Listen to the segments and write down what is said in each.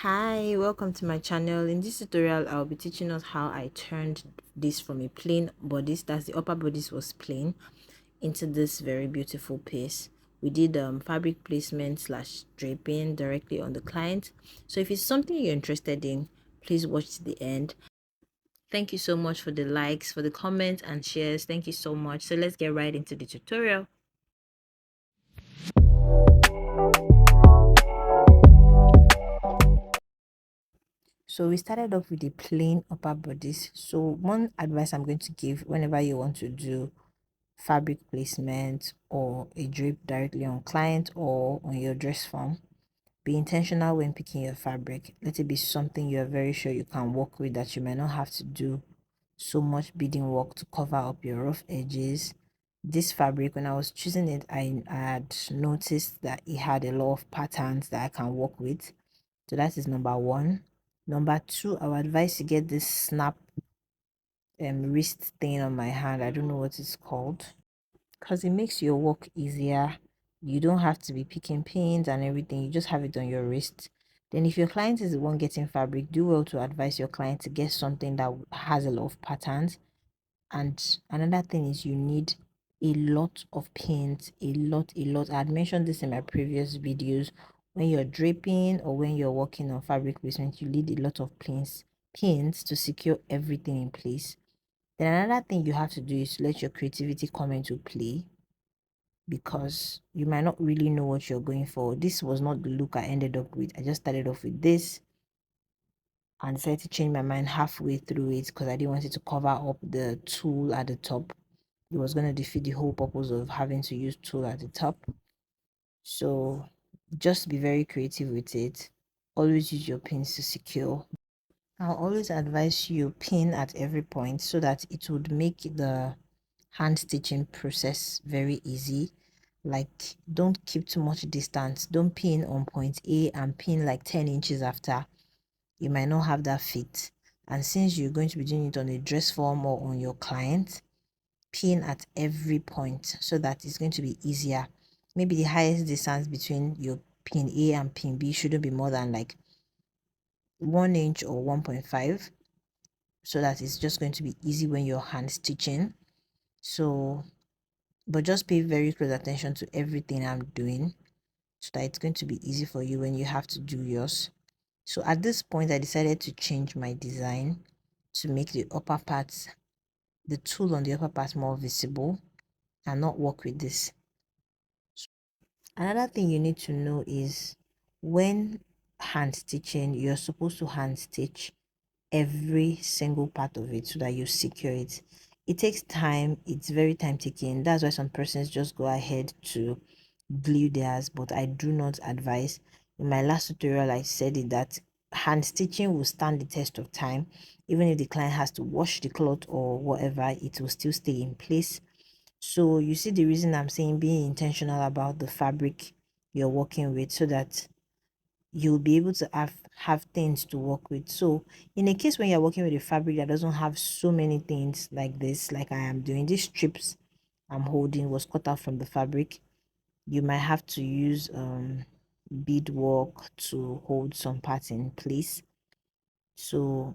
Hi, welcome to my channel. In this tutorial I'll be teaching us how I turned this from a plain bodice, that's the upper bodice was plain, into this very beautiful piece. We did fabric placement slash draping directly on the client. So if it's something you're interested in, please watch to the end. Thank you so much for the likes, for the comments and shares. Thank you so much. So let's get right into the tutorial. So we started off with the plain upper bodice. So one advice I'm going to give whenever you want to do fabric placement or a drape directly on client or on your dress form, be intentional when picking your fabric. Let it be something you're very sure you can work with, that you might not have to do so much beading work to cover up your rough edges. This fabric, when I was choosing it, I had noticed that it had a lot of patterns that I can work with. So that is number one. Number two, I would advise you get this snap wrist thing on my hand. I don't know what it's called, because it makes your work easier. You don't have to be picking pins and everything, you just have it on your wrist. Then if your client is the one getting fabric, do well to advise your client to get something that has a lot of patterns. And another thing is you need a lot of pins, a lot. I had mentioned this in my previous videos. When you're draping or when you're working on fabric placement, you need a lot of pins to secure everything in place. Then another thing you have to do is let your creativity come into play, because you might not really know what you're going for. This was not the look I ended up with. I just started off with this and decided to change my mind halfway through it because I didn't want it to cover up the tulle at the top. It was going to defeat the whole purpose of having to use tulle at the top. So just be very creative with it. Always use your pins to secure. I'll always advise you pin at every point so that it would make the hand stitching process very easy. Like, don't keep too much distance. Don't pin on point A and pin like 10 inches after. You might not have that fit. And since you're going to be doing it on a dress form or on your client, pin at every point so that it's going to be easier. Maybe the highest distance between your pin A and pin B shouldn't be more than like 1 inch or 1.5, so that it's just going to be easy when you're hand stitching. So, but just pay very close attention to everything I'm doing so that it's going to be easy for you when you have to do yours. So at this point, I decided to change my design to make the upper parts, the tulle on the upper part, more visible and not work with this. Another thing you need to know is when hand stitching, you're supposed to hand stitch every single part of it so that you secure it. It takes time, it's very time taking. That's why some persons just go ahead to glue theirs, but I do not advise. In my last tutorial I said it, that hand stitching will stand the test of time. Even if the client has to wash the cloth or whatever, it will still stay in place. So you see the reason I'm saying being intentional about the fabric you're working with, so that you'll be able to have things to work with. So in a case when you're working with a fabric that doesn't have so many things like this, like I am doing, these strips I'm holding was cut out from the fabric, you might have to use beadwork to hold some parts in place. So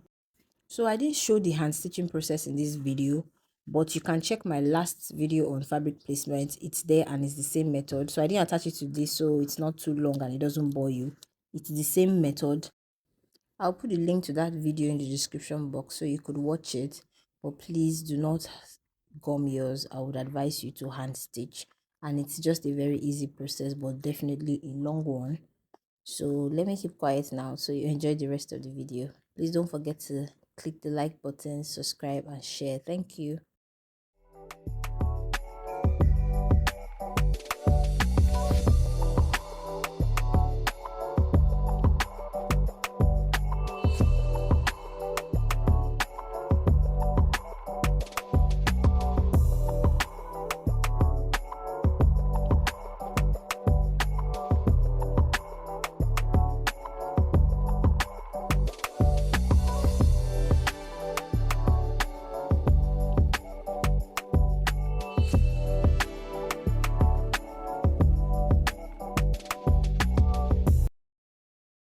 I didn't show the hand stitching process in this video, but you can check my last video on fabric placement. It's there and it's the same method. So I didn't attach it to this so it's not too long and it doesn't bore you. It's the same method. I'll put a link to that video in the description box so you could watch it. But please do not gum yours. I would advise you to hand stitch. And it's just a very easy process, but definitely a long one. So let me keep quiet now so you enjoy the rest of the video. Please don't forget to click the like button, subscribe and share. Thank you.